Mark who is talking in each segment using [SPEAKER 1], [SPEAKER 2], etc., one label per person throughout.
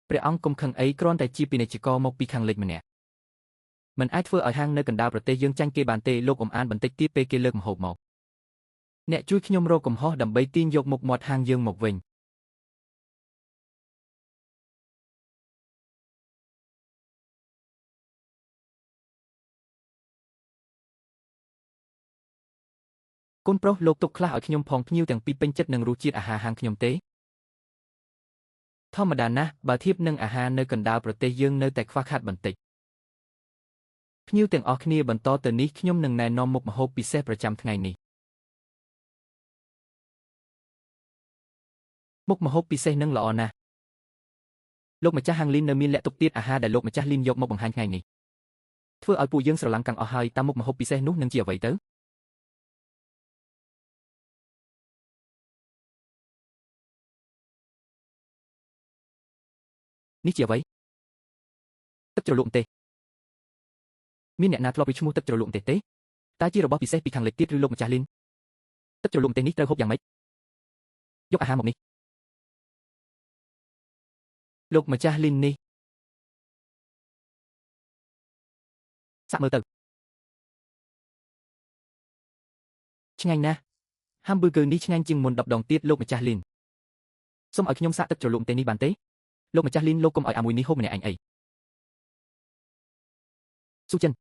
[SPEAKER 1] ព្រះអង្គគុំខឹងអីគ្រាន់តែជាពាណិជ្ជករមកពីខាងលិចម្នាក់មិនអាចធ្វើឲ្យហាងនៅកណ្ដាលប្រទេសយើងចាញ់គេបានទេលោកអានបន្តិចទៀតពេលគេលើកម្ហូបមកអ្នកជួយខ្ញុំរកកំហុសដើម្បីទាញយកមុខមាត់ហាងយើងមកវិញកូនប្រុសលោកទុកខ្លះឲ្យខ្ញុំផងភ្ញៀវទាំងពីរពេញចិត្តនឹងរសជាតិអាហារហាងខ្ញុំទេធម្មតាណាស់បើធៀបនឹងអាហារនៅកណ្ដាលប្រទេសយើងនៅតែខ្វះខាតបន្តិចភ្ញៀវទាំងអស់គ្នាបន្តទៅនេះខ្ញុំនឹងណែនាំមុខម្ហូបពិសេសប្រចាំថ្ងៃនេះមុខម្ហូបពិសេសនឹងល្អណាស់លោកម្ចាស់ហាងលីននៅមានលាក់ទុកទៀតអាហារដែលលោកម្ចាស់លីនយកមកបង្ហាញថ្ងៃនេះធ្វើឲ្យពួកយើងស្រឡាំងកាំងអស់ហើយតាមមុខម្ហូបពិសេសនោះនឹងជាអ្វីទៅនេះជាអ្វីទឹកជ្រលក់ម្ទេសមានអ្នកណាធ្លាប់ពីឈ្មោះទឹកជ្រលក់ម្ទេសទេតើជារបស់ពិសេសពីខាងលិចទៀតឬលោកម្ចាស់លីនទឹកជ្រលក់ម្ទេសនេះត្រូវហូបយ៉ាងម៉េចយកអាហារមកនេះលោកម្ចាស់លីននេះសាក់មើលទៅឆ្ងាញ់ណាស់ហាំប៊ឺហ្គឺនេះឆ្ងាញ់ជាងមុន10 ដងទៀតលោកម្ចាស់លីនសូមឲ្យខ្ញុំសាក់ទឹកជ្រលក់ម្ទេសនេះបានទេលោកម្ចាស់លីនលោកកុំឲ្យអាមួយនេះហូបម្នាក់ឯងអីស៊ូចិន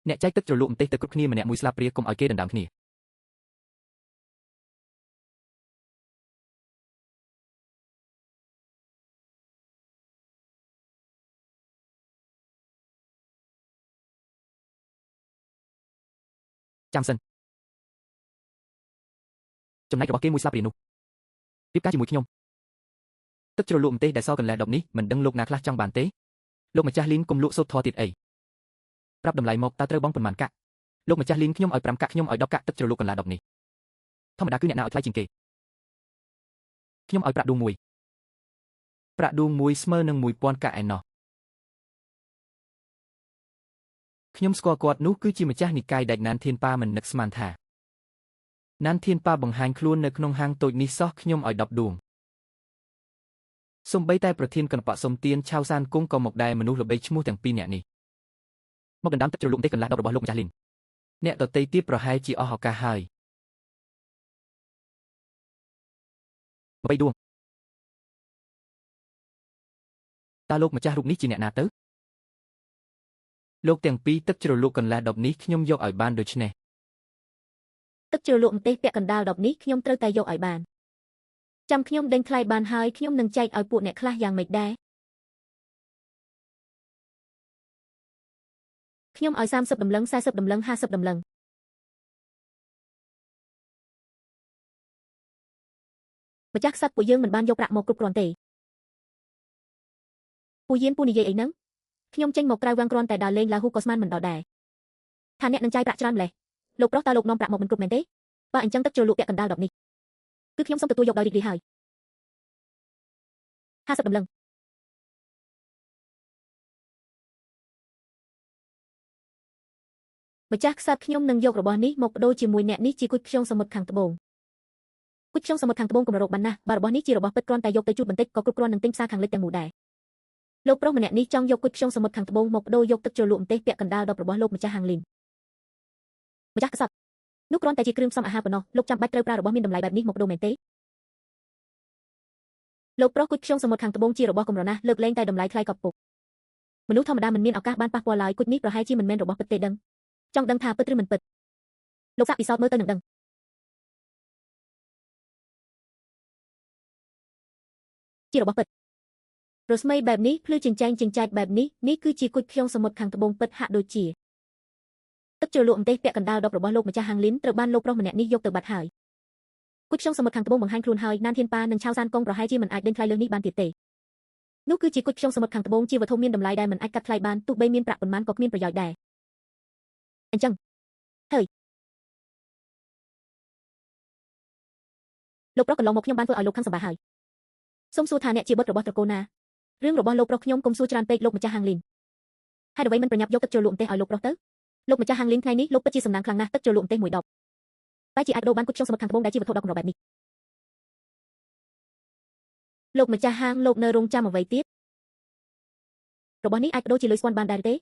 [SPEAKER 1] អ្នកចែកទឹកជ្រលក់ម្ទេសទៅគ្រប់គ្នាម្នាក់មួយស្លាបព្រាកុំឲ្យគេដណ្ដើមគ្នាចាំសិនចំណែករបស់គេមួយស្លាបព្រានោះរៀបការជាមួយខ្ញុំទឹកជ្រលក់ម្ទេសដែលសកន្លះ10នេះមិនដឹងលោកណាខ្លះចង់បានទេលោកម្ចាស់លីនកុំលក់សូត្រធម៌ទៀតអីប្រាប់តម្លៃមកតើត្រូវបង់ប៉ុន្មានកាក់លោកម្ចាស់លីនខ្ញុំឲ្យ5កាក់ខ្ញុំឲ្យ10កាក់ទឹកជ្រលក់កន្លះ10នេះធម្មតាគឺអ្នកណាឲ្យថ្លៃជាងគេខ្ញុំឲ្យប្រាក់ដួងមួយស្មើនឹង1000កាក់ឯណោះខ្ញុំស្គាល់គាត់នោះគឺជាម្ចាស់និកាយដាច់ណានធានប៉ាមិននឹកស្មានថាណានធានប៉ាបង្ហាញខ្លួននៅក្នុងហាងតូចនេះសោះខ្ញុំឲ្យ10ដួងសូម្បីតែប្រធានគណៈបកសុំទៀនឆៅសានគង់ក៏មកដែរមនុស្សល្បីឈ្មោះទាំងពីរនាក់នេះមកដណ្ដើមទឹកជ្រលក់ម្ទេសកន្លះ10របស់លោកម្ចាស់លីនអ្នកដតីទៀតប្រហែលជាអស់ឱកាសហើយ3ដួងតើលោកម្ចាស់រូបនេះជាអ្នកណាទៅលោកទាំងពីរទឹកជ្រលក់កន្លះ10នេះខ្ញុំយកឲ្យបានដូច្នេះ
[SPEAKER 2] ទឹកជ្រលក់ម្ទេសពាក់កណ្ដាល10នេះខ្ញុំត្រូវតែយកឲ្យបានចាំខ្ញុំដេញថ្លៃបានហើយខ្ញុំនឹងចែកឲ្យពួកអ្នកខ្លះយ៉ាងម៉េចដែរខ្ញុំឲ្យ30ដំឡឹង40ដំឡឹង50ដំឡឹងម្ចាស់ខ្សាត់ពួកយើងមិនបានយកប្រាក់មកគ្រប់គ្រាន់ទេពូយានពូនិយាយអីហ្នឹងខ្ញុំចេញមកក្រៅវាំងគ្រាន់តែដើរលេងឡាហ៊ូក៏ស្មានមិនដល់ដែរថាអ្នកនឹងចាយប្រាក់ច្រើនម្លេះលោកប្រុសតើលោកនាំប្រាក់មកមិនគ្រប់មែនទេបើអញ្ចឹងទឹកជ្រលក់ពាក់កណ្ដាល10នេះគឺខ្ញុំសូមទទួលយកដោយរីករាយហើយ50ដំឡឹងម្ចាស់ខ្សាត់ខ្ញុំនឹងយករបស់នេះមកបដូរជាមួយអ្នកនេះជាគុជខ្យងសមុទ្រខាងត្បូងគុជខ្យងសមុទ្រខាងត្បូងគម្រោបបានណាស់បើរបស់នេះជារបស់ពិតគ្រាន់តែយកទៅជូតបន្តិចក៏គ្រប់គ្រាន់នឹងទិញផ្សារខាងលិចទាំងមូលដែរលោកប្រុសម្នាក់នេះចង់យកគុជខ្យងសមុទ្រខាងត្បូងមកបដូរយកទឹកជ្រលក់ម្ទេសពាក់កណ្ដាល10របស់លោកម្ចាស់ហាងលីនម្ចាស់ខ្សាត់នោះគ្រាន់តែជាគ្រឿងផ្សំអាហារប៉ុណ្ណោះលោកចាំបាច់ត្រូវប្រើរបស់មានតម្លៃបែបនេះមកបដូរមែនទេលោកប្រុសគុជខ្យងសមុទ្រខាងត្បូងជារបស់កម្រណាស់លើកលែងតែតម្លៃថ្លៃកប់ពុកមនុស្សធម្មតាមិនមានឱកាសបានប៉ះពាល់ឡើយគុជនេះប្រហែលជាមិនមែនរបស់ពិតទេដឹងចង់ដឹងថាពិតឬមិនពិតលោកសាកពិសោធន៍មើលទៅនឹងដឹងជារបស់ពិតរស្មីបែបនេះភ្លឺចិញ្ចែងចិញ្ចែកបែបនេះនេះគឺជាគុជខ្យងសមុទ្រខាងត្បូងពិតហាក់ដូចជាទឹកជ្រលក់ម្ទេសពាក់កណ្ដាល10របស់លោកម្ចាស់ហាងលីនត្រូវបានលោកប្រុសម្នាក់នេះយកទៅបាត់ហើយគុជខ្យងសមុទ្រខាងត្បូងបង្ហាញខ្លួនហើយណានធានប៉ានិងឆៅសានកុងប្រហែលជាមិនអាចដេញថ្លៃលើសនេះបានទៀតទេនោះគឺជាគុជខ្យងសមុទ្រខាងត្បូងជាវត្ថុមានតម្លៃដែលមិនអាចកាត់ថ្លៃបានទោះបីមានប្រាក់ប៉ុន្មានក៏គ្មានប្រយោជន៍ដែរអញ្ចឹងហើយលោកប្រុសកន្លងមកខ្ញុំបានធ្វើឲ្យលោកខឹងសម្បាហើយសូមសួរថាអ្នកជាបុត្ររបស់ត្រកូលណារឿងរបស់លោកប្រុសខ្ញុំកុំសួរច្រើនពេកលោកម្ចាស់ហាងលីនហេតុអ្វីមិនប្រញាប់យកទឹកជ្រលក់ម្ទេសឲ្យលោកប្រុសទៅលោកម្ចាស់ហាងលីនថ្ងៃនេះលោកពិតជាសំណាងខ្លាំងណាស់ទឹកជ្រលក់ម្ទេសមួយដបតែជាអាចដូរបានគុជខ្យងសមុទ្រខាងត្បូងដែលជាវត្ថុដ៏កម្របែបនេះលោកម្ចាស់ហាងលោកនៅរងចាំអ្វីទៀត របស់នេះអាចបដូរជាលុយស្ពាន់បានដែរទេ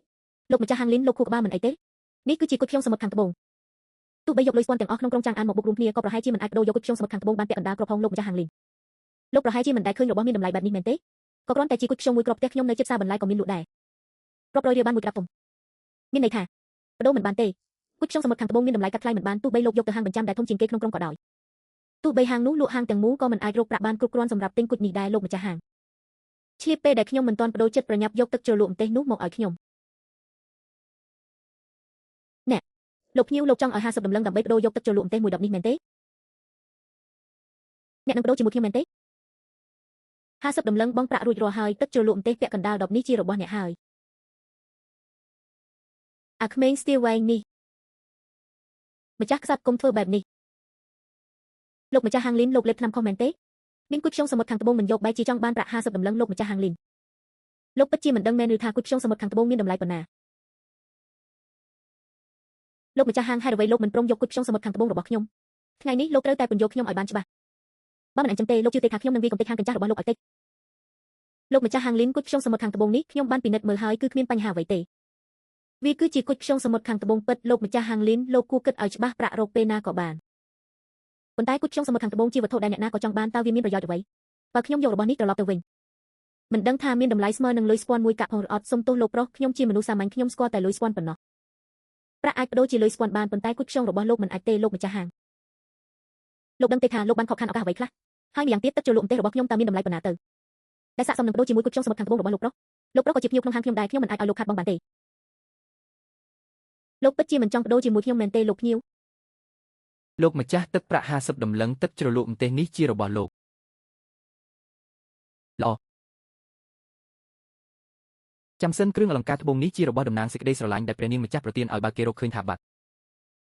[SPEAKER 2] លោកម្ចាស់ហាងលីនលោកខួរក្បាលមិនអីទេនេះគឺជាគុជខ្យងសមុទ្រខាងត្បូងទោះបីយកលុយស្ពាន់ទាំងអស់ក្នុងក្រុមចាងអានមកបុករួមគ្នាក៏ប្រហែលជាមិនអាចបដូរយកគុជខ្យងសមុទ្រខាងត្បូងបានពាក់កណ្ដាលគ្រាប់ផងលោកម្ចាស់ហាងលីនលោកប្រហែលជាមិនដែលឃើញរបស់មានតម្លៃបែបនេះមែនទេក៏គ្រាន់តែជាគុជខ្យងមួយគ្រាប់ផ្ទះខ្ញុំនៅជិតផ្សារបន្លែក៏មានលក់ដែរគ្រាប់100រៀលបានមួយក្រាបធំមានន័យថាបដូរមិនបានទេគុជខ្យងសមុទ្រខាងត្បូងមានតម្លៃកាត់ថ្លៃមិនបានទោះបីលោកយកទៅហាងបញ្ចាំដែលធំជាងគេក្នុងក្រុងក៏ដោយទោះបីហាងនោះលក់ហាងទាំងមូលក៏មិនអាចរកប្រាក់បានគ្រប់គ្រាន់សម្រាប់ទិញគុជនេះដែរលោកម្ចាស់ហាងឆ្លៀតពេលដែលខ្ញុំមិនទាន់បដូរចិត្តប្រញាប់យកទឹកជ្រលក់ម្ទេសនោះមកឲ្យខ្ញុំអ្នកលោកភ្ញៀវលោកចង់ឲ្យ50ដំឡឹងដើម្បីបដូរយកទឹកជ្រលក់ម្ទេសមួយដបនេះមែនទេអ្នកនឹងបដូរជាមួយខ្ញុំមែនទេ50ដំឡឹងបងប្រាក់រួចរាល់ហើយទឹកជ្រលក់ម្ទេសពាក់កណ្ដាលដបនេះជារបស់អ្នកហើយអាក្មេងស្ទាវវែងនេះម្ចាស់ខ្សាត់គុំធ្វើបែបនេះលោកម្ចាស់ហាងលីនលោកលេបថ្នាំខុសមែនទេមានគុជខ្យងសមុទ្រខាងត្បូងមិនយកបែរជាចង់បានប្រាក់50ដំឡឹងលោកម្ចាស់ហាងលីនលោកពិតជាមិនដឹងមែនឬថាគុជខ្យងសមុទ្រខាងត្បូងមានតម្លៃប៉ុណ្ណាលោកម្ចាស់ហាងហេតុអ្វីលោកមិនព្រមយកគុជខ្យងសមុទ្រខាងត្បូងរបស់ខ្ញុំថ្ងៃនេះលោកត្រូវតែពន្យល់ខ្ញុំឲ្យបានច្បាស់បើមិនអញ្ចឹងទេលោកជឿទេថាខ្ញុំនឹងវាយកំទេចហាងកញ្ចាស់របស់លោកឲ្យតិចលោកម្ចាស់ហាងលីនគុជខ្យងសមុទ្រខាងត្បូងនេះខ្ញុំបានពិនិត្យមើលហើយគឺគ្មានបញ្ហាអ្វីទេវាគឺជាគុជខ្យងសមុទ្រខាងត្បូងពិតលោកម្ចាស់ហាងលីនលោកគួរគិតឲ្យច្បាស់ប្រាក់រកពេលណាក៏បានប៉ុន្តែគុជខ្យងសមុទ្រខាងត្បូងជាវត្ថុដែលអ្នកណាក៏ចង់បានតើវាមានប្រយោជន៍អ្វីបើខ្ញុំយករបស់នេះត្រឡប់ទៅវិញមិនដឹងថាមានតម្លៃស្មើនឹងលុយស្ពាន់មួយកាក់ផងឬអត់សុំទោសលោកប្រុសខ្ញុំជាមនុស្សសាមញ្ញខ្ញុំស្គាល់តែលុយស្ពាន់ប៉ុណ្ណោះប្រាក់អាចបដូរជាលុយស្ពាន់បានប៉ុន្តែគុជខ្យងរបស់លោកមិនអាចទេលោកម្ចាស់ហាងលោកដឹងទេថាលោកបានខកខានឱកាសអ្វីខ្លះហើយម្យ៉ាងទៀតទឹកជ្រលក់ម្ទេសរបស់ខ្ញុំតើមានតម្លៃប៉ុណ្ណាទៅដែលស័ក្តិសមនឹងបដូរជាមួយគុជខ្យងសមុទ្រខាងត្បូងរបស់លោកប្រុសក៏ជាភ្ញៀវក្នុងហាងខ្ញុំដែរខ្ញុំមិនអាចឲ្យលោកខាត់បងបានទេលោកពិតជាមិនចង់បដូរជាមួយខ្ញុំមែនទេលោកភ្ញៀវ
[SPEAKER 1] លោកម្ចាស់ទឹកប្រាក់50ដំឡឹងទឹកជ្រលក់ម្ទេសនេះជារបស់លោកល្អចាំសិនគ្រឿងអលង្ការត្បូងនេះជារបស់តំណាងសេចក្តីស្រឡាញ់ដែលព្រះនាងម្ចាស់ប្រទានឲ្យបើគេរកឃើញថាបាត់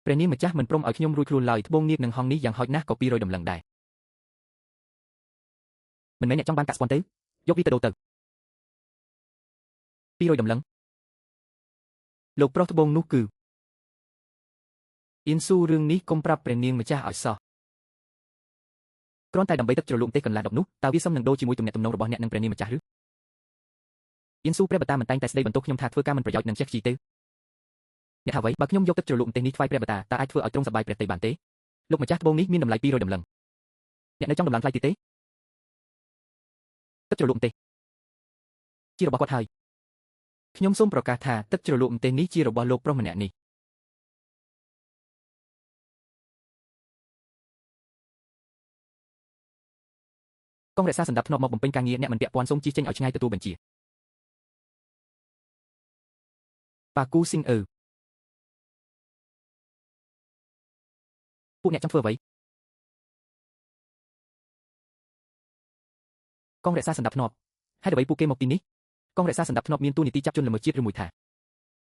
[SPEAKER 1] ព្រះនាងម្ចាស់មិនព្រមឲ្យខ្ញុំរួចខ្លួនឡើយត្បូងនាគនឹងហងនេះយ៉ាងហោចណាស់ក៏200ដំឡឹងដែរមិនមែនអ្នកចង់បានកាក់ស្ពាន់ទេយកវាទៅដូរទៅ200ដំឡឹងលោកប្រុសត្បូងនោះគឺអ៊ីនស៊ូរឿងនេះកុំប្រាប់ព្រះនាងម្ចាស់ឲ្យសោះគ្រាន់តែដើម្បីទឹកជ្រលក់ម្ទេសកន្លះដបនោះតើវាសមនឹងដូរជាមួយទំនាក់ទំនងរបស់អ្នកនិងព្រះនាងម្ចាស់ឬអ៊ីនស៊ូព្រះបតាមិនតែងតែស្ដីបន្ទោសខ្ញុំថាធ្វើការមិនប្រយោជន៍នឹងចេះខ្ជីទេអ្នកថាអ្វីបើខ្ញុំយកទឹកជ្រលក់ម្ទេសនេះថ្វាយព្រះបតាតើអាចធ្វើឲ្យទ្រង់សប្បាយព្រះទេបានទេលោកម្ចាស់ត្បូងនេះមានតម្លៃ200ដំឡឹងអ្នកនៅចង់ដំឡើងថ្លៃទៀតទេទឹកជ្រលក់ម្ទេសជារបស់គាត់ហើយខ្ញុំសូមប្រកាសថាទឹកជ្រលក់ម្ទេសនេះជារបស់លោកប្រុសម្នាក់នេះកងរក្សាសណ្ដាប់ធ្នាប់មកបំពេញការងារអ្នកមិនពាក់ព័ន្ធសូមជិះចេញឲ្យឆ្ងាយទទួលបញ្ជាប៉ាគូស៊ីងអឺពួកអ្នកចង់ធ្វើអ្វីកងរក្សាសណ្ដាប់ធ្នាប់ហេតុអ្វីពួកគេមកទីនេះកងរក្សាសណ្ដាប់ធ្នាប់មានតួនាទីចាប់ជនល្មើសជាតិឬមួយថា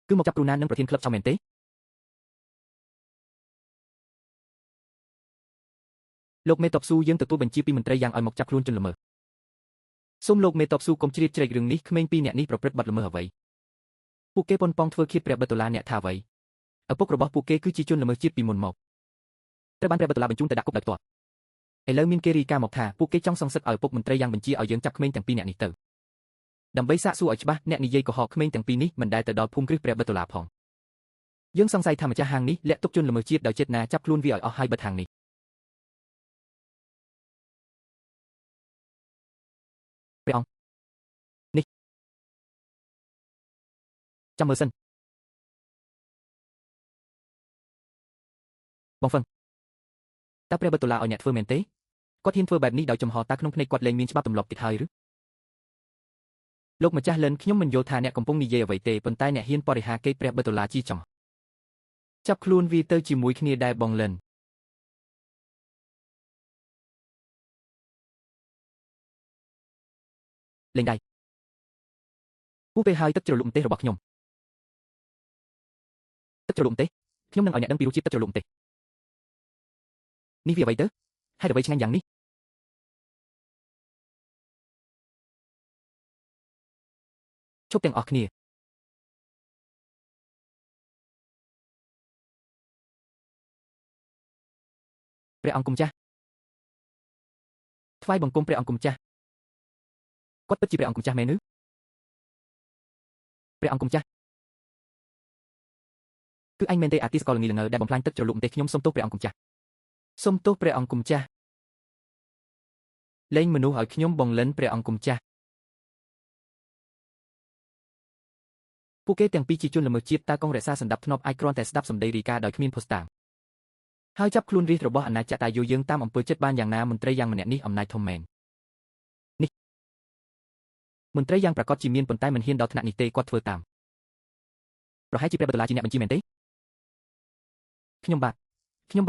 [SPEAKER 1] គឺមកចាប់គ្រូណាននិងប្រធានក្លឹបចោលមែនទេលោកមេតបស៊ូយើងទទួលបញ្ជាពីមន្ត្រីយ៉ាងឲ្យមកចាប់ខ្លួនជនល្មើសសូមលោកមេតបស៊ូកុំជ្រៀតជ្រែករឿងនេះក្មេងពីរនាក់នេះប្រព្រឹត្តបទល្មើសអ្វីពួកគេប៉ុនប៉ងធ្វើឃាតព្រះបិតុលាអ្នកថាអ្វីឪពុករបស់ពួកគេគឺជាជនល្មើសជាតិពីមុនមកត្រូវបានព្រះបិតុលាបញ្ជូនទៅដាក់គុកដោយផ្ទាល់ឥឡូវមានគេរាយការណ៍មកថាពួកគេចង់សងសឹកឲ្យឪពុកមន្ត្រីយ៉ាងបញ្ជាឲ្យយើងចាប់ក្មេងទាំងពីរនាក់នេះទៅដើម្បីសាកសួរឲ្យច្បាស់អ្នកនិយាយកុហកក្មេងទាំងពីរនេះមិនដែលទៅដល់ភូមិគ្រឹះព្រះបិតុលាផងយើងសង្ស័យថាម្ចាស់ហាងនេះលាក់ទុកជនល្មើសជាតិដោយចេតនាចាប់ខ្លួនវាឲ្យអស់ហើយបិទហាងនេះព្រះអង្គនេះចាំមើលសិនបងហ្វឹងតើព្រះបិតុលាឲ្យអ្នកធ្វើមែនទេគាត់ហ៊ានធ្វើបែបនេះដោយចំហតើក្នុងភ្នែកគាត់លែងមានច្បាប់ទម្លាប់ទៀតហើយឬលោកម្ចាស់លិនខ្ញុំមិនយល់ថាអ្នកកំពុងនិយាយអ្វីទេប៉ុន្តែអ្នកហ៊ានបរិហាកេរព្រះបិតុលាជាចំចាប់ខ្លួនវាទៅជាមួយគ្នាដែរបងលិនលេងដៃពូពេលហើយទឹកជ្រលក់ម្ទេសរបស់ខ្ញុំទឹកជ្រលក់ម្ទេសខ្ញុំនឹងឲ្យអ្នកដឹងពីរសជាតិទឹកជ្រលក់ម្ទេសនេះវាអ្វីទៅហេតុអ្វីឆ្ងាញ់យ៉ាងនេះជប់ទាំងអស់គ្នាព្រះអង្គគុំចាស់ថ្វាយបង្គំព្រះអង្គគុំចាស់គាត់ពិតជាព្រះអង្គគុំចាស់មែនឬ ព្រះអង្គគម្ចាស់គឺអញមែនទេអាទីសកលល្ងីល្ងើដែលបំផ្លាញទឹកជ្រលក់ទេខ្ញុំសូមទោសព្រះអង្គគម្ចាស់សូមទោសព្រះអង្គគម្ចាស់លែងមនុស្សឲ្យខ្ញុំបង្លិនព្រះអង្គគម្ចាស់ពួកគេទាំងពីរជាជនល្មើសជាតិតើកងរក្សាសណ្ដាប់ធ្នាប់អាចគ្រាន់តែស្ដាប់សម្ដីរាយការណ៍ដោយគ្មានភស្តុតាងហើយចាប់ខ្លួនរាជរបស់អាណាចក្រតាយោយើងតាមអំពើចិត្តបានយ៉ាងណាមន្ត្រីយ៉ាងម្នាក់នេះអំណាចធំមែននេះមន្ត្រីយ៉ាងប្រកាសជាមានប៉ុន្តែមិនហ៊ានដល់ថ្នាក់នេះទេគាត់ធ្វើតាមប្រហែលជាព្រះបដិលាជាអ្នកបញ្ជាមែនទេខ្ញុំប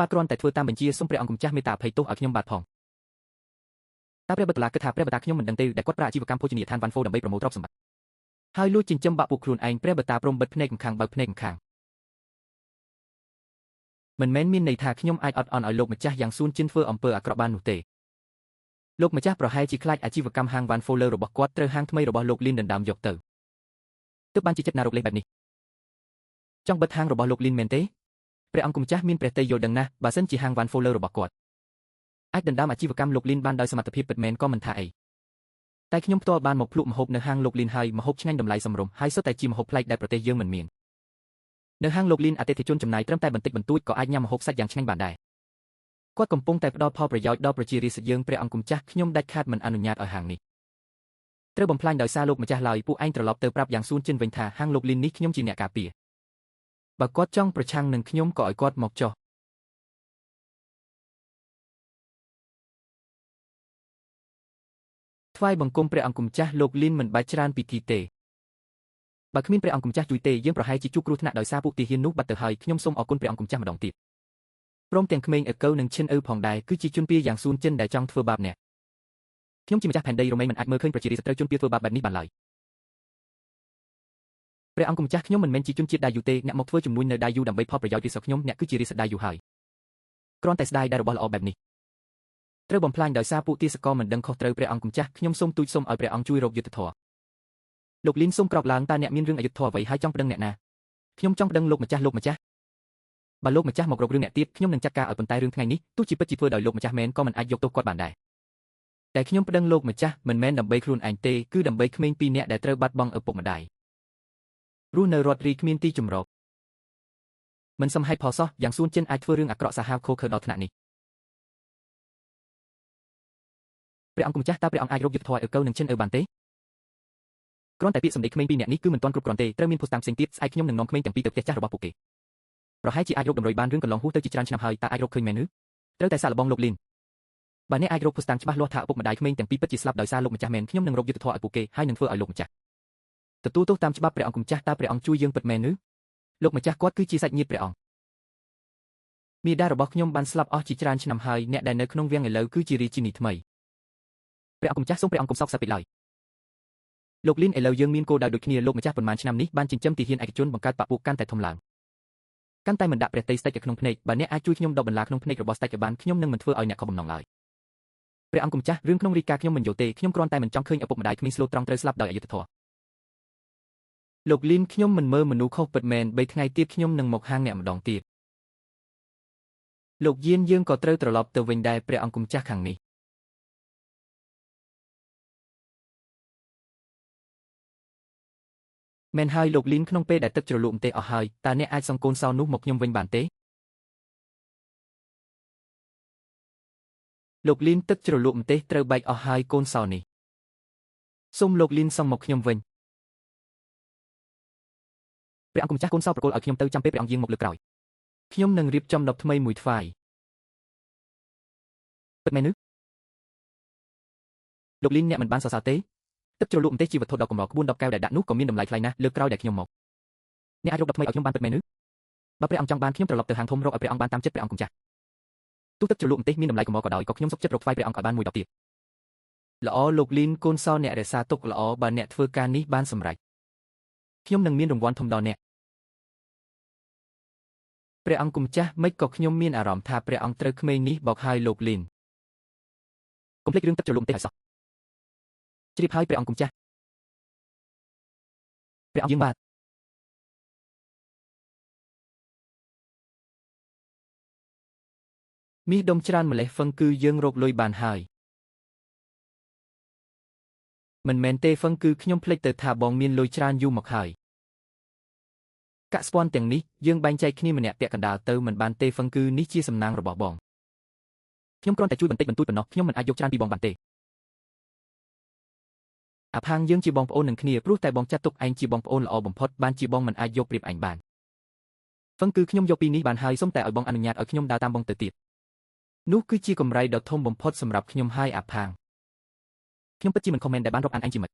[SPEAKER 1] ាទគ្រាន់តែធ្វើតាមបញ្ជាសូមព្រះអង្គគម្ចាស់មេត្តាអភ័យទោសឲ្យខ្ញុំបាទផងតើព្រះបដិលាគិតថាព្រះបតាខ្ញុំមិនដឹងទេដែលគាត់ប្រើអាជីវកម្មភោជនីយដ្ឋានវ៉ាន់ហ្វូដើម្បីប្រមូលទ្រព្យសម្បត្តិហើយលួចចិញ្ចឹមបាក់ពួកខ្លួនឯងព្រះបតាព្រមបិទភ្នែកម្ខាងបើកភ្នែកម្ខាងមិនមែនមានន័យថាខ្ញុំអាចអត់អន់ឲ្យលោកម្ចាស់យ៉ាងសួនជិនធ្វើអំពើអាក្រក់បាននោះទេលោកម្ចាស់ប្រហែលជាខ្លាចអាជីវកម្មហាងវ៉ាន់ហ្វូលើរបស់គាត់ត្រូវហាងថ្មីរបស់លោកលីនដណ្ដើមយកទៅទើបបានជាចិត្តណារកលេសបែបនេះចង់បិទហាងរបស់លោកលីនមែនទេព្រះអង្គគម្ចាស់មានព្រះទ័យយល់ដឹងណាស់បើសិនជាហាងវ៉ាន់ហ្វូលើរបស់គាត់អាចដណ្ដើមអាជីវកម្មលោកលីនបានដោយសមត្ថភាពពិតមែនក៏មិនថាអីតែខ្ញុំផ្ទាល់បានមកភ្លក់ម្ហូបនៅហាងលោកលីនហើយម្ហូបឆ្ងាញ់តម្លៃសមរម្យហើយសុទ្ធតែជាម្ហូបប្លែកដែលប្រទេសយើងមិនមាននៅហាងលោកលីនអតិថិជនចំណាយត្រឹមតែបន្តិចបន្តួចក៏អាចញ៉ាំម្ហូបសាច់យ៉ាងឆ្ងាញ់បានដែរគាត់កំពុងតែផ្ដល់ផលប្រយោជន៍ដល់ប្រជារាស្ត្រយើងព្រះអង្គគម្ចាស់ខ្ញុំដាច់ខាតមិនអនុញ្ញាតឲ្យហាងនេះត្រូវបំផ្លាញដោយសារលោកម្ចាស់ឡើយពួកឯងត្រឡប់ទៅប្រាប់យ៉ាងសួនជិនវិញថាហាងលោកលីននេះខ្ញុំជាអ្នកការពារបើគាត់ចង់ប្រឆាំងនឹងខ្ញុំក៏ឲ្យគាត់មកចុះថ្វាយបង្គំព្រះអង្គគម្ចាស់លោកលីនមិនបាច់ច្រើនពិធីទេបើគ្មានព្រះអង្គគម្ចាស់ជួយទេយើងប្រហែលជាជួបគ្រោះថ្នាក់ដោយសារពួកទាហាននោះបាត់ទៅហើយខ្ញុំសូមអរគុណព្រះអង្គគម្ចាស់ម្ដងទៀតព្រមទាំងក្មេងអ៊ឺកូវនិងឈិនអ៊ឺផងដែរគឺជាជនពៀយ៉ាងសួនជិនដែលចង់ធ្វើបាបអ្នកខ្ញុំជាម្ចាស់ផែនដីរ៉ូម៉េមិនអាចមើលឃើញប្រជារាស្ត្រត្រូវជនពៀធ្វើបាបបែបនេះបានឡើយព្រះអង្គគម្ចាស់ខ្ញុំមិនមែនជាជនជាតិដាយូទេអ្នកមកធ្វើជំនួញនៅដាយូដើម្បីផលប្រយោជន៍រាស្ត្រខ្ញុំអ្នកគឺជារាស្ត្រដាយូហើយគ្រាន់តែស្ដាយដែលរបស់ល្អបែបនេះត្រូវបំផ្លាញដោយសារពួកទាសករមិនដឹងខុសត្រូវព្រះអង្គគម្ចាស់ខ្ញុំសូមទូចសូមឲ្យព្រះអង្គជួយរកយុត្តិធម៌លោកលីនសូមក្រោកឡើងតើអ្នកមានរឿងអយុត្តិធម៌អ្វីហើយចង់ប្តឹងអ្នកណាខ្ញុំចង់ប្តឹងលោកម្ចាស់បើលោកម្ចាស់មករករឿងអ្នកទៀតខ្ញុំនឹងចាត់ការឲ្យប៉ុន្តែរឿងថ្ងៃនេះទោះជាពិតជាធ្វើដោយលោកម្ចាស់មែនក៏មិនអាចយកទោសគាត់បានដែរតែខ្ញុំប្តឹងលោកម្ចាស់មិនមែនដើម្បីខ្លួនឯងទេគឺដើម្បីក្មេងពីរនាក់ដែលត្រូវបាត់បង់ឪពុកម្ដាយរស់នៅរដ្ឋរីគ្មានទីជម្រកមិនសមហេតុផលសោះយ៉ាងសួនជិនអាចធ្វើរឿងអាក្រក់សាហាវខូខើដល់ថ្នាក់នេះព្រះអង្គគម្ចាស់តើព្រះអង្គអាចរកយុត្តិធម៌ឲ្យកូននឹងឈិនអ៊ឺបានទេគ្រាន់តែពាក្យសម្ដីក្មេងពីរនាក់នេះគឺមិនទាន់គ្រប់គ្រាន់ទេត្រូវមានភស្តុតាងផ្សេងទៀតស្អែកខ្ញុំនឹងនាំក្មេងទាំងពីរទៅផ្ទះចាស់របស់ពួកគេប្រហែលជាអាចរកតម្រុយបានរឿងកន្លងហួសទៅជាច្រើនឆ្នាំហើយតើអាចរកឃើញមែនឬត្រូវតែសាកល្បងលោកលីនបើអ្នកអាចរកភស្តុតាងច្បាស់លាស់ថាឪពុកម្ដាយក្មេងទាំងពីរពិតជាស្លាប់ដោយសារលោកម្ចាស់មែនខ្ញុំនឹងរកយុត្តិធម៌ឲ្យពួកគេហើយនឹងធ្វើឲ្យលោកម្ចាស់ទទួលទោសតាមច្បាប់ព្រះអង្គគម្ចាស់តើព្រះអង្គជួយយើងពិតមែនឬលោកម្ចាស់គាត់គឺជាសាច់ញាតិព្រះអង្គមាតារបស់ខ្ញុំបានស្លាប់អស់ជាច្រើនឆ្នាំហើយអ្នកដែលនៅក្នុងវាំងឥឡូវគឺជារាជិនីថ្មីព្រះអង្គគម្ចាស់សូមព្រះអង្គកុំសោកសៅពេកឡើយលោកលីនឥឡូវយើងមានគោលដៅដូចគ្នាលោកម្ចាស់ប៉ុន្មានឆ្នាំនេះបានចិញ្ចឹមទាហានឯកជនបង្កើតបពុះកាន់តែធំឡើងកាន់តែមិនដាក់ព្រះតីស្ដេចនៅក្នុងភ្នែកបើអ្នកអាចជួយខ្ញុំដកបន្លាក្នុងភ្នែករបស់ស្ដេចឲ្យបានខ្ញុំនឹងមិនធ្វើឲ្យអ្នកខុសបំណងឡើយព្រះអង្គគម្ចាស់រឿងក្នុងរាជការខ្ញុំមិនយល់ទេខ្ញុំគ្រាន់តែមិនចង់ឃើញឪពុកម្ដាយក្មេងស្លូតត្រង់ត្រូវស្លាប់ដោយអយុត្តិធម៌លោកលីនខ្ញុំមិនមើលមនុស្សខុសពិតមែន3ថ្ងៃទៀតខ្ញុំនឹងមកហាងអ្នកម្ដងទៀតលោកយានយើងក៏ត្រូវត្រឡប់ទៅវិញដែរព្រះអង្គគម្ចាស់ខាងនេះមែនហើយលោកលីនក្នុងពេលដែលទឹកជ្រលក់ម្ទេសអស់ហើយតើអ្នកអាចសងកូនសោនោះមកខ្ញុំវិញបានទេលោកលីនទឹកជ្រលក់ម្ទេសត្រូវបែកអស់ហើយកូនសោនេះសូមលោកលីនសងមកខ្ញុំវិញព្រះអង្គគម្ចាស់កូនសោប្រគល់ឲ្យខ្ញុំទៅចាំពេលព្រះអង្គយាងមកលើកក្រោយខ្ញុំនឹងរៀបចំដបថ្មីមួយថ្វាយពិតមែនឬលោកលីនអ្នកមិនបានសរសើរទេទឹកជ្រលក់ម្ទេសជាវត្ថុដ៏កម្រក្បួន10កែវដែលដាក់នោះក៏មានតម្លៃថ្លៃណាស់លើកក្រោយដែលខ្ញុំមកអ្នកអាចរកដបថ្មីឲ្យខ្ញុំបានពិតមែនឬបើព្រះអង្គចង់បានខ្ញុំត្រឡប់ទៅហាងធំរកឲ្យព្រះអង្គបានតាមចិត្តព្រះអង្គគម្ចាស់ទោះទឹកជ្រលក់ម្ទេសមានតម្លៃកម្រក៏ដោយក៏ខ្ញុំសុខចិត្តរកថ្វាយព្រះអង្គឲ្យបានមួយដបទៀតល្អលោកលីនកូនសោអ្នករក្សាទុកល្អបើអ្នកធ្វើការនេះបានសម្រេចខ្ញុំនឹងមានរង្វាន់ធំដល់អ្នកព្រះអង្គគម្ចាស់មិនក៏ខ្ញុំមានអារម្មណ៍ថាព្រះអង្គត្រូវក្មេងនេះបោកហើយលោកលីនកុំភ្លេចរឿងទឹកជ្រលក់ម្ទេសឲ្យសោះជ្រាបហើយព្រះអង្គគម្ចាស់ព្រះអង្គយាងបាទមាសដុំច្រើនម្លេះហ្វឹងគឺយើងរកលុយបានហើយមិនមែនទេហ្វឹងគឺខ្ញុំភ្លេចទៅថាបងមានលុយច្រើនយូរមកហើយ កស្ពាន់ទាំងនេះយើងបែងចែកគ្នាម្នាក់ពាក់កណ្ដាលទៅមិនបានទេហ្វឹងគឺនេះជាសំណាងរបស់បងខ្ញុំគ្រាន់តែជួយបន្តិចបន្តួចប៉ុណ្ណោះខ្ញុំមិនអាចយកច្រើនពីបងបានទេអាផាងយើងជាបងប្អូននឹងគ្នាព្រោះតែបងចាត់ទុកឯងជាបងប្អូនល្អបំផុតបានជាបងមិនអាចយកប្រៀបឯងបានហ្វឹងគឺខ្ញុំយកពីនេះបានហើយសូមតែឲ្យបងអនុញ្ញាតឲ្យខ្ញុំដើរតាមបងទៅទៀតនោះគឺជាកម្រៃដ៏ធំបំផុតសម្រាប់ខ្ញុំហើយអាផាងខ្ញុំពិតជាមិនខមមិនដែលបានរាប់អានឯងជាមិន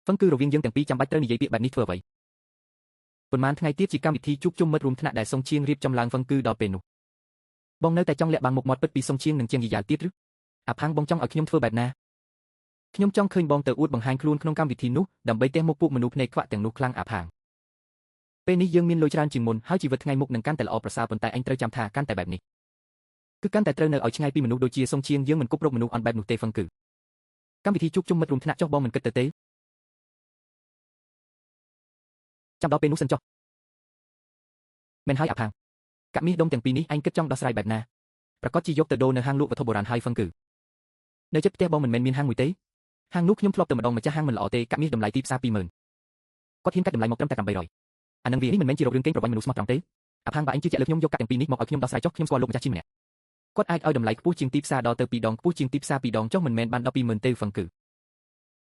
[SPEAKER 1] ហ្វឹងគឺរវាងយើងទាំងពីរចាំបាច់ត្រូវនិយាយពាក្យបែបនេះធ្វើអ្វីប៉ុន្មានថ្ងៃទៀតជាកម្មវិធីជួបជុំមិត្តរួមថ្នាក់ដែលសុងឈៀងរៀបចំឡើងហ្វឹងគឺដល់ពេលនោះបងនៅតែចង់លាក់បាំងមុខមាត់ពិតពីសុងឈៀងនិងជាងយីយ៉ាល់ទៀតឬអាផាងបងចង់ឲ្យខ្ញុំធ្វើបែបណាខ្ញុំចង់ឃើញបងទៅអួតបង្ហាញខ្លួនក្នុងកម្មវិធីនោះដើម្បីទះមុខពួកមនុស្សភ្នែកខ្វាក់ទាំងនោះខ្លាំងអាផាងពេលនេះយើងមានលុយច្រើនជាងមុនហើយជីវិតថ្ងៃមុខនឹងកាន់តែល្អប្រសើរប៉ុន្តែអញត្រូវចាំថាកាន់តែបែបនេះគឺកាន់តែត្រូវនៅឲ្យឆ្ងាយពីមនុស្សដូចជាសុងឈៀងយើងមិនគប់រកមនុស្សអន់បែបនោះទេហ្វឹងគឺកម្មវិធីជួបជុំមិត្តរួមថ្នាក់ចុះបងមិនគិតទៅទេចាំដល់ពេលនោះសិនចុះមែនហើយអាផាងកាក់មាសដុំទាំងពីរនេះអញគិតចង់ដោះស្រាយបែបណាប្រកាសជាយកទៅដូរនៅហាងលក់វត្ថុបុរាណហើយហ្វឹងគឺនៅជិតផ្ទះបងមិនមែនមានហាងមួយទេហាងនោះខ្ញុំធ្លាប់ទៅម្ដងម្ចាស់ហាងមិនល្អទេកាក់មាសតម្លៃទីផ្សារ 20000 គាត់ហ៊ានកាត់តម្លៃមកត្រឹមតែ800អានឹងវានេះមិនមែនជារករឿងកេងប្រវ័ញ្ចមនុស្សស្មោះត្រង់ទេអាផាងបើអញជឿជាក់លើខ្ញុំយកកាក់ទាំងពីរនេះមកឲ្យខ្ញុំដោះស្រាយចុះខ្ញុំស្គាល់លោកម្ចាស់ជីម្នាក់គាត់អាចឲ្យតម្លៃខ្ពស់ជាងទីផ្សារដល់ទៅ2ដងខ្ពស់ជាងទីផ្សារ2ដងចុះមិនមែនបានដល់20000ទេហ្វឹងគឺខ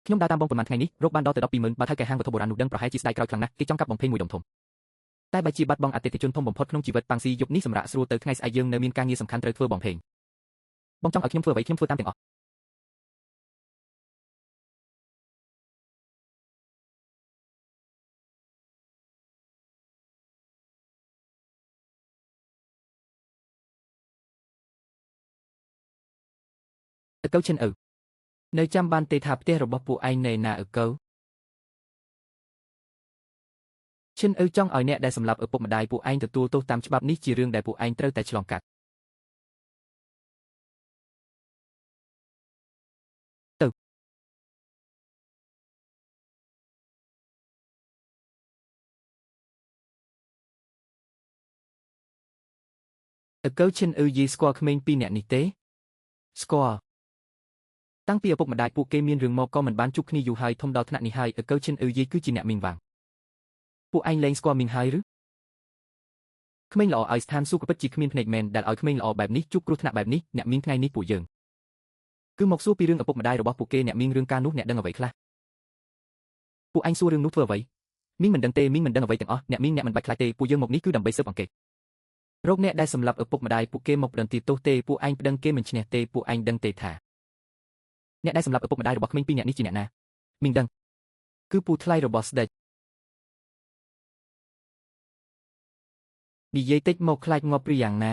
[SPEAKER 1] ្ញុំដើរតាមបងប្រហែលថ្ងៃនេះរកបានដល់ទៅដល់20000បើថៅកែហាងវត្ថុបុរាណនោះដឹងប្រហែលជាស្ដាយក្រោយខ្លាំងណាស់គេចង់កាប់បំភេងមួយដុំធំតែបើជាបាត់បង់អតិថិជនធំបំផុតក្នុងជីវិតប៉ាំងស៊ីយប់នេះសម្រាប់ស្រួលទៅថ្ងៃស្អែកយើងនៅមានការងារសំខាន់ត្រូវធ្វើបងភេងបងចង់ឲ្យខ្ញុំធ្វើអ្វីខ្ញុំធ្វើតាមទាំងអស់អើកៅឈិននៅចាំបានទេថាផ្ទះរបស់ពួកឯងនៅណាអើកៅឈិនចង់ឲ្យអ្នកដែលសម្លាប់ឪពុកម្ដាយពួកឯងទទួលទោសតាមច្បាប់នេះជារឿងដែលពួកឯងត្រូវតែឆ្លងកាត់ទៅអើកៅឈិនយីស្គាល់ក្មេងពីរនាក់នេះទេស្គាល់តាំងពីឪពុកម្ដាយពួកគេមានរឿងមកក៏មិនបានជួបគ្នាយូរហើយធំដល់ថ្នាក់នេះហើយអើកៅឈិនយីគឺជាអ្នកមីងវាងពួកឯងលែងស្គាល់មីងហើយឬក្មេងល្អឲ្យស្ថានសួគ៌ពិតជាគ្មានភ្នែកមែនដែលឲ្យក្មេងល្អបែបនេះជួបគ្រោះថ្នាក់បែបនេះអ្នកមីងថ្ងៃនេះពួកយើងគឺមកសួរពីរឿងឪពុកម្ដាយរបស់ពួកគេអ្នកមីងរឿងការនោះអ្នកដឹងអ្វីខ្លះពួកឯងសួររឿងនោះធ្វើអ្វីមីងមិនដឹងទេមីងមិនដឹងអ្វីទាំងអស់អ្នកមីងអ្នកមិនបាច់ខ្លាចទេពួកយើងមកនេះគឺដើម្បីស៊ើបអង្កេតរកអ្នកដែលសម្លាប់ឪពុកម្ដាយពួកគេមកប្តឹងទាទោសទេពួកឯងប្តឹងគេមិនឈ្នះទេពួកឯងដឹងទេថាអ្នកដែលសម្លាប់ឪពុកម្ដាយរបស់ក្មេងពីរនាក់នេះជាអ្នកណាមីងដឹងគឺពូថ្លៃរបស់ស្ដេចនិយាយតិចមកខ្លាចងាប់ព្រីយ៉ាងណា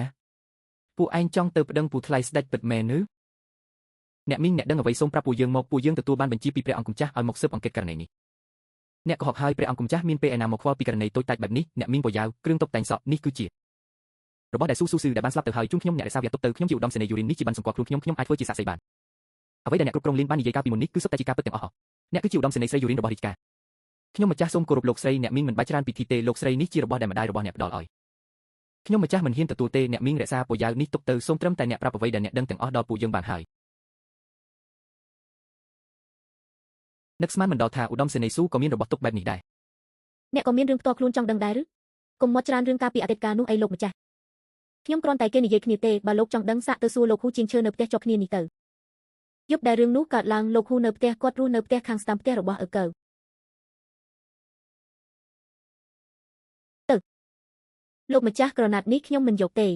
[SPEAKER 1] ពួកឯងចង់ទៅប្តឹងពូថ្លៃស្ដេចពិតមែនឬអ្នកមីងអ្នកដឹងអ្វីសូមប្រាប់ពួកយើងមកពួកយើងទទួលបានបញ្ជាពីព្រះអង្គម្ចាស់ឲ្យមកស៊ើបអង្កេតករណីនេះអ្នកកុហកហើយព្រះអង្គម្ចាស់មានពេលឯណាមកខ្វល់ពីករណីតូចតាចបែបនេះអ្នកមីងបយ៉ាវគ្រឿងតុបតែងសក់នេះគឺជារបស់ដែលស៊ូស៊ឺដែលបានស្លាប់ទៅហើយជូនខ្ញុំអ្នករក្សាវាទុកទៅខ្ញុំជាឧត្តមសេនីយ៍យូរិននេះជាបានសម្គាល់ខ្លួនខ្ញុំអាចធ្វើជាសាក្សីបានអ្វីដែលអ្នកគ្រប់គ្រងលៀនបាននិយាយកាលពីមុននេះគឺសុទ្ធតែជាការពិតទាំងអស់អ្នកគឺជាឧត្តមសេនីយ៍ស្រីយូរិនរបស់រាជការខ្ញុំម្ចាស់សូមគោរពលោកស្រីអ្នកមីងមិនបាច់ច្រើនពិធីទេលោកស្រីនេះជារបស់ដែលម្ដាយរបស់អ្នកផ្ដល់ឲ្យខ្ញុំម្ចាស់មិនហ៊ានទទួលទេអ្នកមីងរក្សាពយ៉ាវនេះទុកទៅសូមត្រឹមតែអ្នកប្រាប់អ្វីដែលអ្នកដឹងទាំងអស់ដល់ពួកយើងបានហើយនឹកស្មានមិនដល់ថាឧត្តមសេនីយ៍ស៊ូក៏មានរបស់ទុកបែបនេះដែរ
[SPEAKER 2] អ្នកក៏មានរឿងផ្ទាល់ខ្លួនចង់ដឹងដែរឬកុំមកច្រើនរឿងការពីអតីតកាលនោះអីលោកម្ចាស់ខ្ញុំគ្រាន់តែគេនិយាយគ្នាទេបើលោកចង់ដឹងសាកទៅសួរលោកហ៊ូជាងឈើនៅផ្ទះជាប់គ្នានេះទៅយប់ដែលរឿងនោះកើតឡើងលោកហ៊ូនៅផ្ទះគាត់រស់នៅផ្ទះខាងស្ដាំផ្ទះរបស់អើកៅទៅលោកម្ចាស់ក្រណាត់នេះខ្ញុំមិនយកទ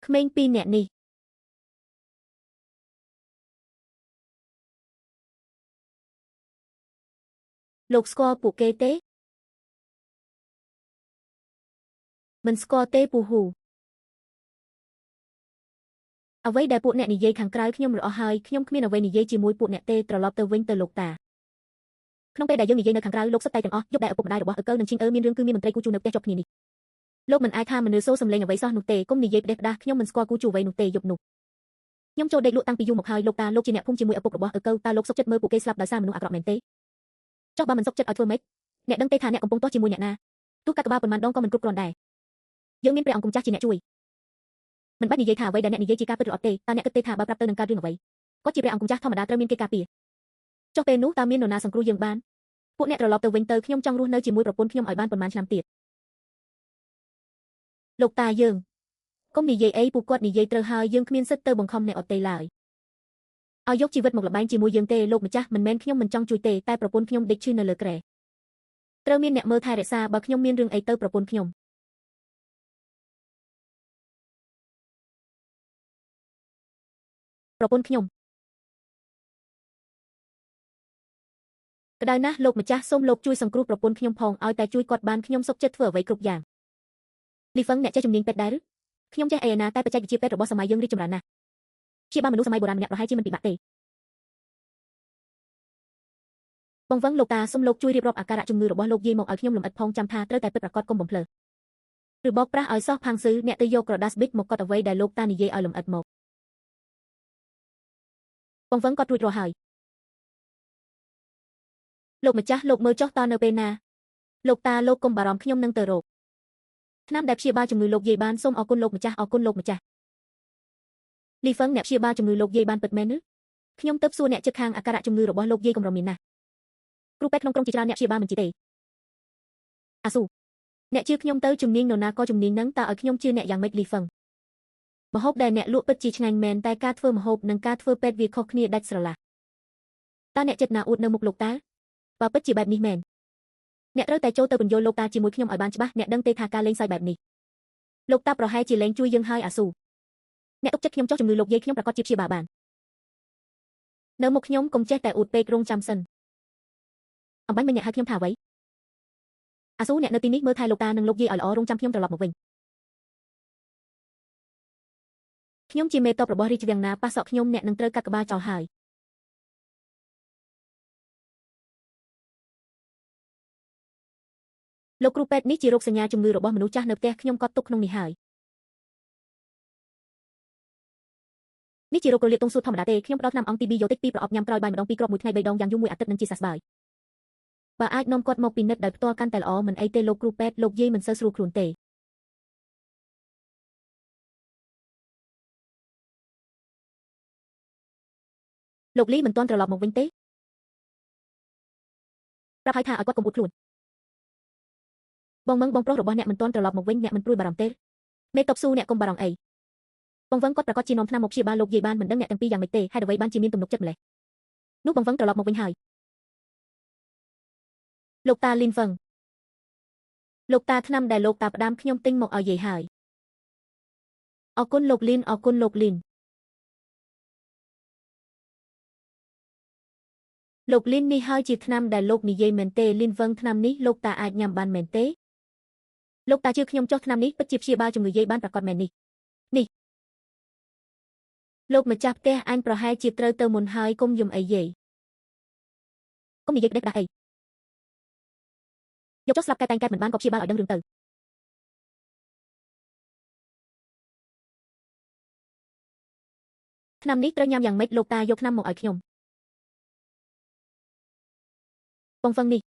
[SPEAKER 2] េក្មេងពីរនាក់នេះលោកស្គាល់ពួកគេទេមិនស្គាល់ទេពូហ៊ូអ្វីដែលពួកអ្នកនិយាយខាងក្រៅខ្ញុំរអស់ហើយខ្ញុំគ្មានអ្វីនិយាយជាមួយពួកអ្នកទេត្រឡប់ទៅវិញទៅលោកតាក្នុងពេលដែលយើងនិយាយនៅខាងក្រៅលោកសុទ្ធតែទាំងអស់យប់ដែលឪពុកម្ដាយរបស់អើកៅនិងឈីងមានរឿងគឺមានមន្ត្រីគូជូនៅផ្ទះជាប់គ្នានេះលោកមិនអាចថាមនុស្សសូសំលេងអ្វីសោះនោះទេកុំនិយាយផ្ដេសផ្ដាសខ្ញុំមិនស្គាល់គូជូអ្វីនោះទេយប់នោះខ្ញុំចូលដេកលក់តាំងពីយូរមកហើយលោកតាលោកជាអ្នកភូមិជាមួយឪពុករបស់អើកៅតើលោកសុខចិត្តមើលពួកគេស្លាប់ដោយសារមនុស្សអាក្រក់មែនទេចុះបើមិនសុខចិត្តឲ្យធ្វើម៉េចអ្នកដឹងទេថាអ្នកកំពុងទាស់ជាមួយអ្នកណាទោះកាត់ក្បាលប៉ុន្មានដងក៏មិនគ្រប់គ្រាន់ដែរយើងមានព្រះអង្គម្ចាស់ជាអ្នកជួយមិនបាច់និយាយថាអ្វីដែលអ្នកនិយាយជាការពិតឬអត់ទេតើអ្នកគិតទេថាបើប្រាប់ទៅនឹងកើតរឿងអ្វីគាត់ជាព្រះអង្គម្ចាស់ធម្មតាត្រូវមានគេការពារចុះពេលនោះតើមាននរណាសង្គ្រោះយើងបាន ពួកអ្នកត្រឡប់ទៅវិញទៅខ្ញុំចង់រស់នៅជាមួយប្រពន្ធខ្ញុំឲ្យបានប៉ុន្មានឆ្នាំទៀតលោកតាយើងកុំនិយាយអីពួកគាត់និយាយត្រូវហើយយើងគ្មានសិទ្ធិទៅបង្ខំអ្នកអត់ទេឡើយឲ្យយកជីវិតមកលបែងជាមួយយើងទេលោកម្ចាស់មិនមែនខ្ញុំមិនចង់ជួយទេតែប្រពន្ធខ្ញុំដេកឈឺនៅលើគ្រែត្រូវមានអ្នកមើលថែរក្សាបើខ្ញុំមានរឿងអីទៅប្រពន្ធខ្ញុំក្តៅណាស់លោកម្ចាស់សូមលោកជួយសង្គ្រោះប្រពន្ធខ្ញុំផងឲ្យតែជួយគាត់បានខ្ញុំសុខចិត្តធ្វើអ្វីគ្រប់យ៉ាងលីហ្វឹងអ្នកចេះជំនាញពេទ្យដែរឬខ្ញុំចេះអីណាតែបច្ចេកវិទ្យាពេទ្យរបស់សម័យយើងរីកចម្រើនណាស់ព្យាបាលមនុស្សសម័យបុរាណម្នាក់ប្រហែលជាមិនពិបាកទេបងវឹងលោកតាសូមលោកជួយរៀបរាប់អាការៈជំងឺរបស់លោកយាយមកឲ្យខ្ញុំលម្អិតផងចាំថាត្រូវតែពិតប្រាកដកុំបំភ្លើឬបោកប្រាស់ឲ្យសោះផាំងស៊ឺអ្នកទៅយកក្រដាសប៊ិចមកកត់អ្វីដែលលោកតានិយាយឲ្យលម្អិតមកបងវឹងគាត់រួចរាល់ហើយលោកម្ចាស់លោកមើលចុះតើនៅពេលណាលោកតាលោកកុំបារម្ភខ្ញុំនឹងទៅរកថ្នាំដែលព្យាបាលជំងឺលោកយាយបានសូមអរគុណលោកម្ចាស់អរគុណលោកម្ចាស់លីហ្វឹងអ្នកព្យាបាលជំងឺលោកយាយបានពិតមែនឬខ្ញុំទៅសួរអ្នកជិតខាងអាការៈជំងឺរបស់លោកយាយកម្រមានណាស់គ្រូពេទ្យក្នុងក្រុងជាច្រើនអ្នកព្យាបាលមិនជីទេអាស៊ូអ្នកជឿខ្ញុំទៅជំនាញនរណាក៏ជំនាញនឹងតើឲ្យខ្ញុំជឿអ្នកយ៉ាងម៉េចលីហ្វឹងម្ហូបដែលអ្នកលក់ពិតជាឆ្ងាញ់មែនតែការធ្វើម្ហូបនិងការធ្វើពេទ្យវាខុសគ្នាដាច់ស្រឡះតើអ្នកចិត្តណាអួតនៅមុខលោកតាបើពិតជាបែបនេះមែនអ្នកត្រូវតែចូលទៅបញ្យល់លោកតាជាមួយខ្ញុំឲ្យបានច្បាស់អ្នកដឹងទេថាការលេងសើចបែបនេះលោកតាប្រហែលជាលេងជួយយើងហើយអាស៊ូអ្នកទុកចិត្តខ្ញុំចុះជំងឺលោកយាយខ្ញុំប្រកាសជាព្យាបាលបាននៅមុខខ្ញុំកុំចេះតែអួតពេករងចាំសិនអំបញ្ញមិញអ្នកហៅខ្ញុំថាអ្វីអាស៊ូអ្នកនៅទីនេះមើលថែលោកតានិងលោកយាយឲ្យល្អរងចាំខ្ញុំត្រឡប់មកវិញខ្ញុំជាមេតបរបស់រាជវាំងណាប៉ះសក់ខ្ញុំអ្នកនឹងត្រូវកាត់ក្បាលចោលហើយលោកគ្រូពេទ្យនេះជារោគសញ្ញាជំងឺរបស់មនុស្សចាស់នៅផ្ទះខ្ញុំកត់ទុកក្នុងនេះហើយនេះជារោគរលាកទងសួតធម្មតាទេខ្ញុំផ្ដល់ថ្នាំអង់ទីប៊ីយ៉ូទិកពីប្រអប់ញ៉ាំក្រោយបាយម្ដងពីរគ្រាប់មួយថ្ងៃ3ដងយ៉ាងយូរមួយអាទិត្យនឹងជាសះស្បើយបើអាចនាំគាត់មកពិនិត្យដោយផ្ទាល់កាន់តែល្អមិនអីទេលោកគ្រូពេទ្យលោកយាយមិនសូវស្រួលខ្លួនទេលោកលីមិនទាន់ត្រឡប់មកវិញទេប្រាប់ឲ្យថាឲ្យគាត់កុំអួតខ្លួនបងមឹងបងប្រុសរបស់អ្នកមិនទាន់ត្រឡប់មកវិញអ្នកមិនព្រួយបារម្ភទេមេតបស៊ូអ្នកកុំបារម្ភអីបងវឹងគាត់ប្រកាសជានាំថ្នាំមកព្យាបាលលោកយាយបានមិនដឹងអ្នកទាំងពីរយ៉ាងម៉េចទេហេតុអ្វីបានជាមានទំនុកចិត្តម្លេះនោះបងវឹងត្រឡប់មកវិញហើយលោកតាលីនវឹងលោកតាថ្នាំដែលលោកតាផ្ដាំខ្ញុំទិញមកឲ្យយាយហើយអរគុណលោកលីនអរគុណលោកលីនលោកលីននេះហើយជាថ្នាំដែលលោកនិយាយមែនទេលីនវឹងថ្នាំនេះលោកតាអាចញ៉ាំបានមែនទេលោកតាជឿខ្ញុំចុះថ្នាំនេះពិតជាព្យាបាលជំងឺយាយបានប្រកបមែននេះលោកម្ចាស់ផ្ទះអញប្រហែលជាត្រូវទៅមុនហើយកុំយំអីយាយកុំនិយាយក្តេកក្តាស់អីយកចុះស្លាប់កែតែងកើតមិនបានក៏ព្យាបាលឲ្យដឹងរឿងទៅថ្នាំនេះត្រូវញ៉ាំយ៉ាងម៉េចលោកតាយកថ្នាំមកឲ្យខ្ញុំបងវឹងនេះ